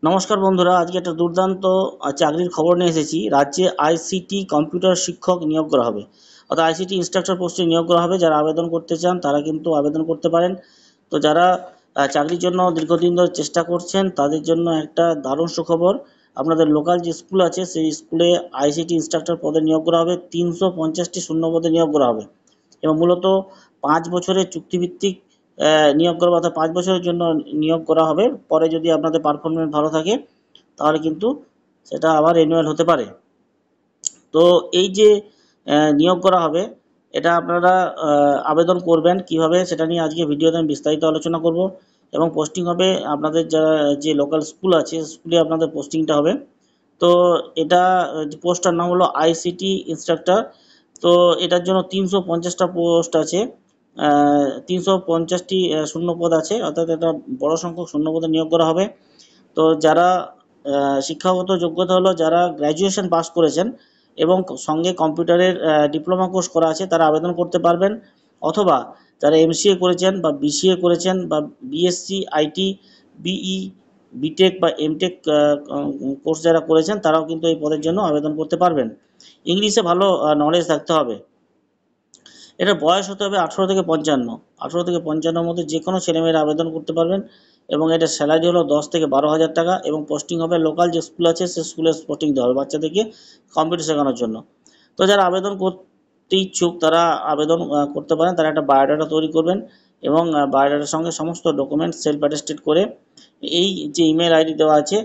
নমস্কার বন্ধুরা, আজকে একটা দুর্দান্ত চাকরির খবর নিয়ে এসেছি। রাজ্যে আইসিটি কম্পিউটার শিক্ষক নিয়োগ করা হবে, অর্থাৎ আইসিটি ইনস্ট্রাক্টর পোস্টে নিয়োগ করা হবে। যারা আবেদন করতে চান তারা কিন্তু আবেদন করতে পারেন। তো যারা চাকরির জন্য দীর্ঘদিন ধরে চেষ্টা করছেন তাদের জন্য একটা দারুণ সুখবর। আপনাদের লোকাল যে স্কুল আছে সেই স্কুলে আইসিটি ইনস্ট্রাক্টর পদে নিয়োগ করা হবে। 350টি শূন্য পদে নিয়োগ করা হবে এবং মূলত 5 বছরের চুক্তিভিত্তিক নিয়োগ করা, অর্থাৎ 5 বছরের জন্য নিয়োগ করা হবে। পরে যদি আপনাদের পারফরমেন্স ভালো থাকে তাহলে কিন্তু সেটা আবার রিনিউয়াল হতে পারে। তো এই যে নিয়োগ করা হবে, এটা আপনারা আবেদন করবেন কিভাবে সেটা নিয়ে আজকে ভিডিওতে আমি বিস্তারিত আলোচনা করব। এবং পোস্টিং হবে আপনাদের যারা যে লোকাল স্কুল আছে স্কুলে আপনাদের পোস্টিংটা হবে। তো এটা পোস্টটার নাম হলো আইসিটি ইনস্ট্রাক্টর। তো এটার জন্য 350টা পোস্ট আছে, 350টি শূন্যপদ আছে, অর্থাৎ এটা বড় সংখ্যক শূন্যপদে নিয়োগ করা হবে। তো যারা শিক্ষাগত যোগ্যতা হলো যারা গ্র্যাজুয়েশন পাস করেছেন এবং সঙ্গে কম্পিউটারের ডিপ্লোমা কোর্স করা আছে তারা আবেদন করতে পারবেন, অথবা যারা এমসিএ করেছেন বা বিসিএ করেছেন বা বিএসসি আইটি, বিই, বিটেক বা এমটেক কোর্স যারা করেছেন তারাও কিন্তু এই পদের জন্য আবেদন করতে পারবেন। ইংলিশে ভালো নলেজ থাকতে হবে। এটা বয়স হতে হবে 18 থেকে 55। 18 থেকে 55-র মধ্যে যে কোনো ছেলেমেয়েরা আবেদন করতে পারবেন এবং এটা স্যালারি হলো 10 থেকে 12 হাজার টাকা এবং পোস্টিং হবে লোকাল যে স্কুল আছে সে স্কুলে পোস্টিং দেওয়া হবে বাচ্চাদেরকে কম্পিউটার শেখানোর জন্য। তো যারা আবেদন করতে ইচ্ছুক তারা আবেদন করতে পারেন। তারা একটা বায়োডাটা তৈরি করবেন এবং বায়োডাটার সঙ্গে সমস্ত ডকুমেন্টস সেলফ অ্যাটেস্টেড করে এই যে ইমেল আইডি দেওয়া আছে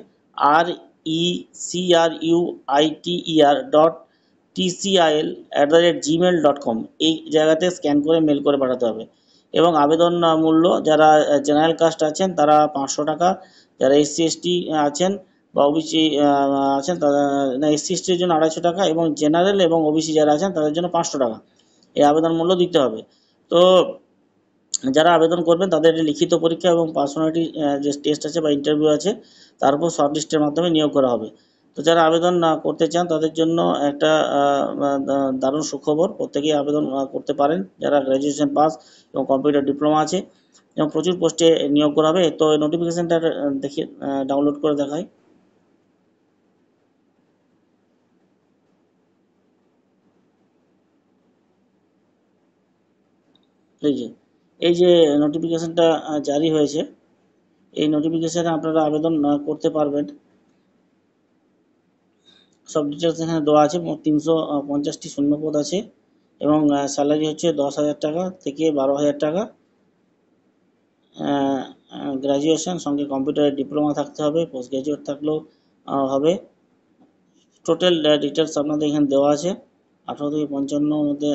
recruiter.tcil@gmail.com এই জায়গাতে স্ক্যান করে মেল করে পাঠাতে হবে। এবং আবেদন মূল্য যারা জেনারেল কাস্ট আছেন তারা 500 টাকা, যারা এসসি এসটি আছেন বা ওবিসি আছেন তারা, না, এসসি এসটির জন্য 250 টাকা এবং জেনারেল এবং ওবিসি যারা আছেন তাদের জন্য 500 টাকা এই আবেদন মূল্য দিতে হবে। তো যারা আবেদন করবেন তাদের লিখিত পরীক্ষা এবং পার্সোনালিটি যে টেস্ট আছে বা ইন্টারভিউ আছে তারপর শর্টলিস্টের মাধ্যমে নিয়োগ করা হবে। তো যারা আবেদন করতে চান তাদের জন্য একটা দারুণ সুখবর, প্রত্যেকেই আবেদন করতে পারেন যারা গ্র্যাজুয়েশন পাস এবং কম্পিউটার ডিপ্লোমা আছে এবং প্রচুর পোস্টে নিয়োগ করা হবে। তো নোটিফিকেশনটা দেখে ডাউনলোড করে দেখাই। এই যে এই যে নোটিফিকেশনটা জারি হয়েছে, এই নোটিফিকেশনে আপনারা আবেদন করতে পারবেন। সব ডিটেলস এখানে দেওয়া আছে। মোট 350টি শূন্যপদ আছে এবং স্যালারি হচ্ছে 10 হাজার টাকা থেকে 12 হাজার টাকা। গ্র্যাজুয়েশন সঙ্গে কম্পিউটারের ডিপ্লোমা থাকতে হবে, পোস্ট গ্র্যাজুয়েট থাকলেও হবে। টোটাল ডিটেলস আপনাদের এখানে দেওয়া আছে। 18 থেকে 55 মধ্যে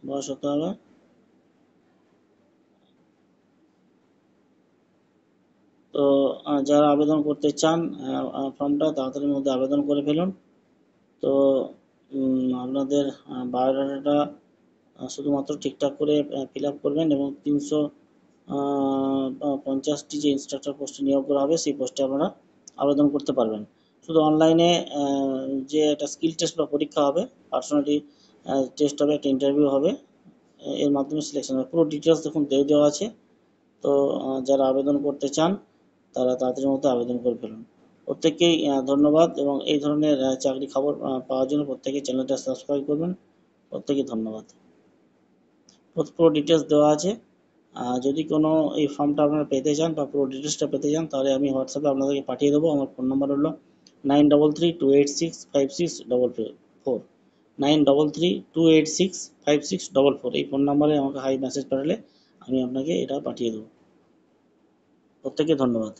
বয়স হতে হবে। তো যারা আবেদন করতে চান ফর্মটা তাড়াতাড়ির মধ্যে আবেদন করে ফেলুন। তো আপনাদের বায়োডাটাটা শুধুমাত্র ঠিকঠাক করে ফিল আপ করবেন এবং 350টি যে ইনস্ট্রাক্টর পোস্টে নিয়োগ করা হবে সেই পোস্টে আপনারা আবেদন করতে পারবেন। শুধু অনলাইনে যে একটা স্কিল টেস্ট বা পরীক্ষা হবে, পার্সোনালিটি টেস্ট হবে, একটা ইন্টারভিউ হবে, এর মাধ্যমে সিলেকশন হবে। পুরো ডিটেলস দেখুন দিয়ে দেওয়া আছে। তো যারা আবেদন করতে চান তারা তাড়াতাড়ির মধ্যে আবেদন করে ফেলুন। প্রত্যেককেই ধন্যবাদ এবং এই ধরনের চাকরি খবর পাওয়ার জন্য প্রত্যেকেই চ্যানেলটা সাবস্ক্রাইব করবেন। প্রত্যেকেই ধন্যবাদ। পুরো ডিটেলস দেওয়া আছে। যদি কোনো এই ফর্মটা আপনারা পেতে চান বা পুরো ডিটেলসটা পেতে চান তাহলে আমি হোয়াটসঅ্যাপে আপনাদেরকে পাঠিয়ে দেবো। আমার ফোন নাম্বার হলো 9332865644, 9332865644। এই ফোন নাম্বারে আমাকে হাই মেসেজ পাঠালে আমি আপনাকে এটা পাঠিয়ে দেবো। প্রত্যেককে ধন্যবাদ।